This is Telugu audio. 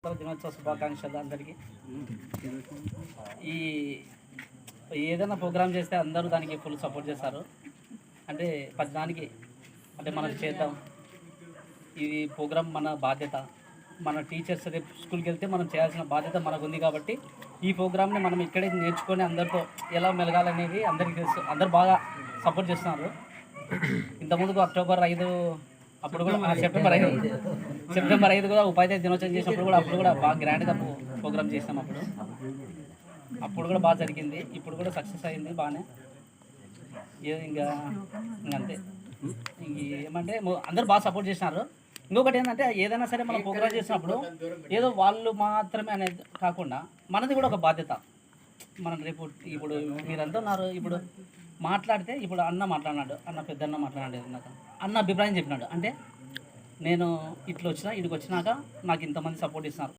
దినోత్సవ శుభాకాంక్షలు అందరికీ. ఈ ఏదైనా ప్రోగ్రామ్ చేస్తే అందరూ దానికి ఫుల్ సపోర్ట్ చేస్తారు. అంటే ప్రతిదానికి అంటే మనం చేద్దాం, ఇది ప్రోగ్రామ్ మన బాధ్యత, మన టీచర్స్ రేపు స్కూల్కి వెళ్తే మనం చేయాల్సిన బాధ్యత మనకు ఉంది. కాబట్టి ఈ ప్రోగ్రామ్ని మనం ఇక్కడే నేర్చుకొని అందరితో ఎలా మెలగాలనేది అందరికీ తెలుసు. అందరూ బాగా సపోర్ట్ చేస్తున్నారు. ఇంతకుముందుకు అక్టోబర్ 5 అప్పుడు కూడా సెప్టెంబర్ 5 కూడా ఉపాధ్యాయ దినోత్సవం చేసినప్పుడు కూడా అప్పుడు కూడా బాగా గ్రాండ్గా ప్రోగ్రామ్ చేసాం. అప్పుడు కూడా బాగా జరిగింది. ఇప్పుడు కూడా సక్సెస్ అయింది బాగానే. ఇంకా అంతే. ఏమంటే అందరూ బాగా సపోర్ట్ చేసినారు. ఇంకొకటి ఏంటంటే ఏదైనా సరే మనం ప్రోగ్రామ్ చేసినప్పుడు ఏదో వాళ్ళు మాత్రమే అనేది కాకుండా మనది కూడా ఒక బాధ్యత. మనం రేపు ఇప్పుడు మీరంతా ఉన్నారు, ఇప్పుడు మాట్లాడితే ఇప్పుడు అన్న మాట్లాడినాడు, పెద్దన్న మాట్లాడాడు, అన్న అభిప్రాయం చెప్పినాడు. అంటే నేను ఇట్లా వచ్చినా ఇక్కడికి వచ్చినాక నాకు ఇంతమంది సపోర్ట్ ఇస్తున్నారు.